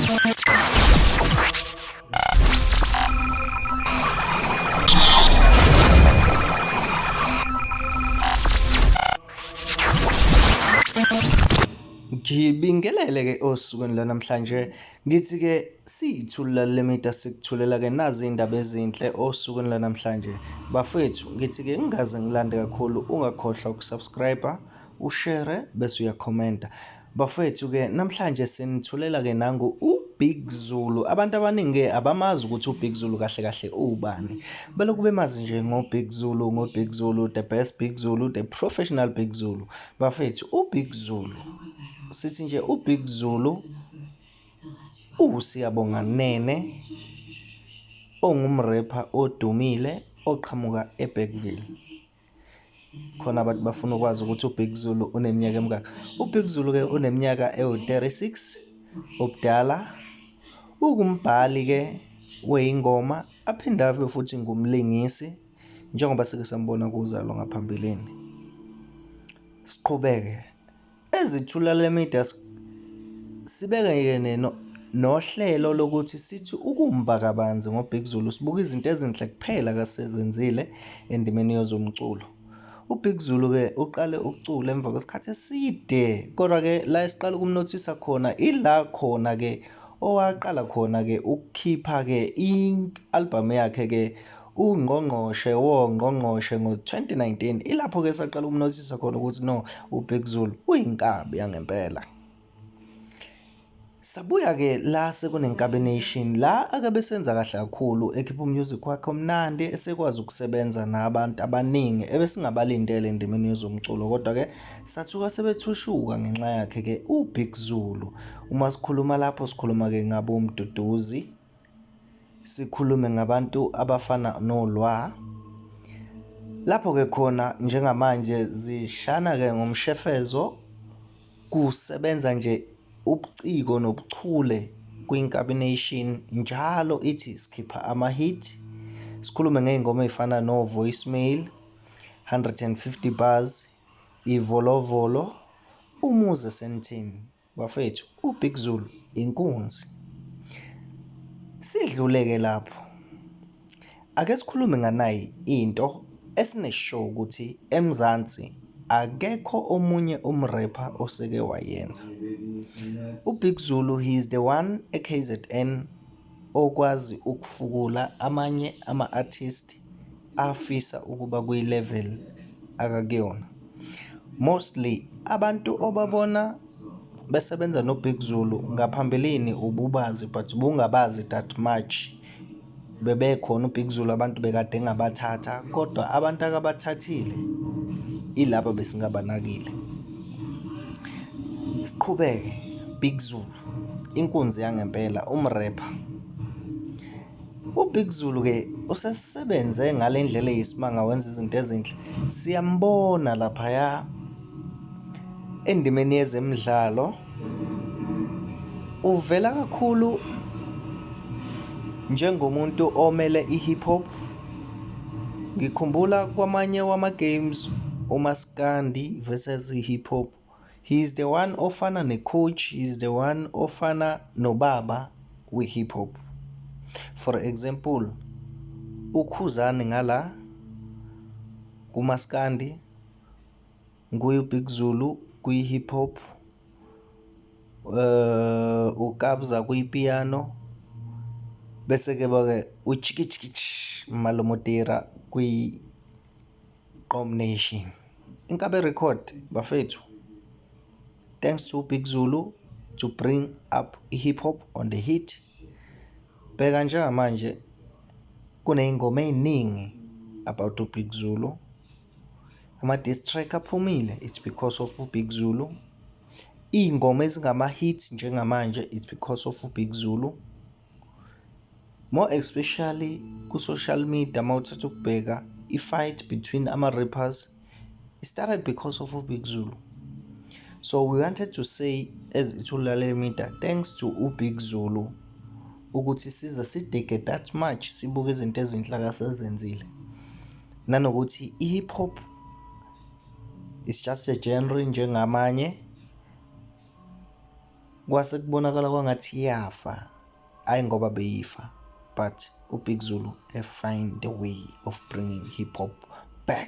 Ngibingelele ke osukwini lanamhlanje ngithi ke siyithula lemida sikuthulela ke nazi indaba ezinhle osukwini lanamhlanje bafethu ngithi ke ngingaze ngilande kakhulu ungakhohlwa ukusubscribe ushare bese uyakhomenta bafethu ke namhlanje sinithulela ke nangu uBig Zulu abantu abaningi ke abamazi ukuthi uBig Zulu kahle kahle ubani belokhu bemazi nje ngoBig Zulu the best Big Zulu the professional Big Zulu bafethu uBig Zulu sithi nje uBig Zulu uSiyabonga nene ongumrapper odumile oqhamuka eBergville khona abantu bafuna ukwazi ukuthi uBig Zulu uneminyaka emingaki uBig Zulu ke uneminyaka ewu36 obudala ukumbhali ke weingoma aphinda ave futhi ngumlingisi njengoba sike sambona kuzalo ngaphambilini siqhubeke ezithula lemida sibeke nohlelo lokuthi sithi ukumba kabanzi ngoBig Zulu sibuka izinto ezinhle kuphela kasezenzile endimeni yezomculo uBig Zulu ke uqale ukucula emva kwesikhathi eside kodwa ke la esiqala ukumnothisa khona ila khona ke owaqala khona ke ukukhipha ke i-album yakhe ke ungqongqoshe wongqongqoshe ngo2019 ilapho ke saqala ukumnothisa khona ukuthi no uBig Zulu uyinkabi yangempela sabuya ke la sekuneNkabi Nation la akabe senza kahle kakhulu ekhipha umusic wakhe omnandi esekwazi ukusebenza nabantu abaningi ebesingabalindele endimeni yezomculo kodwa ke sathuka sebethushuka ngenxa yakhe ke uBig Zulu uma sikhuluma lapho sikhuluma ke ngabo umduduzi sikhulume ngabantu abafana noLwa lapho ke khona njengamanje zishana ke ngomshefezo kusebenza nje ubuciko nobuchule kwiNkabi Nation njalo ithi sikhipha ama hit sikhulume ngeingoma ezifana no Voicemail 150 bars ivolovolo umuze sentini bafethu uBig Zulu inkunzi sidluleke lapho ake sikhulume nganayi into esineshow ukuthi eMzansi akekho omunye umrapper oseke wayenza uBig Zulu he is the one eKZN okwazi ukufukula amanye ama-artist afisa ukuba kwi-level akakuyona mostly abantu obabona besebenza noBig Zulu ngaphambilini ububazi but bungabazi that much bebekhona uBig Zulu abantu bekade ngabathatha kodwa abantu akabathathile ilapha besingabanakile siqhubeke Big Zulu inkunzi yangempela umrapper uBig Zulu ke usesebenze ngalendlela eyisimanga wenza izinto ezinhle siyambona lapha endimeni yezemidlalo uvela kakhulu njengomuntu omele ihip hop ngikhumbula kwamanye wama games uMaskandi versus hip hop he is the one ofana necoach he is the one ofana nobaba we-hip hop for example ukhuzani ngala kuMaskandi nguye uBig Zulu kwi-hip hop ukabza kuyipiano bese ke bake uchikichiki malomotera kwi-Nkabi Nation Nkabi Record bafethu thanks to Big Zulu to bring up hip hop on the hit bheka njengamanje kuneingoma eziningi about uBig Zulu ama diss track aphumile it's because of uBig Zulu ingoma ezingama hits njengamanje it's because of uBig Zulu more especially ku social media mawuthatha ukubheka i-fight between ama-rappers it started because of uBig Zulu so we wanted to say as ithula lemida thanks to uBig Zulu ukuthi siza sidike that much sibuke izinto ezinhle akasezenzile nanokuthi i-hip hop is just a genre njengamanye kwase kubonakala kwangathi iyafa, hayi ngoba beyifa, but uBig Zulu find the way of bringing hip hop back.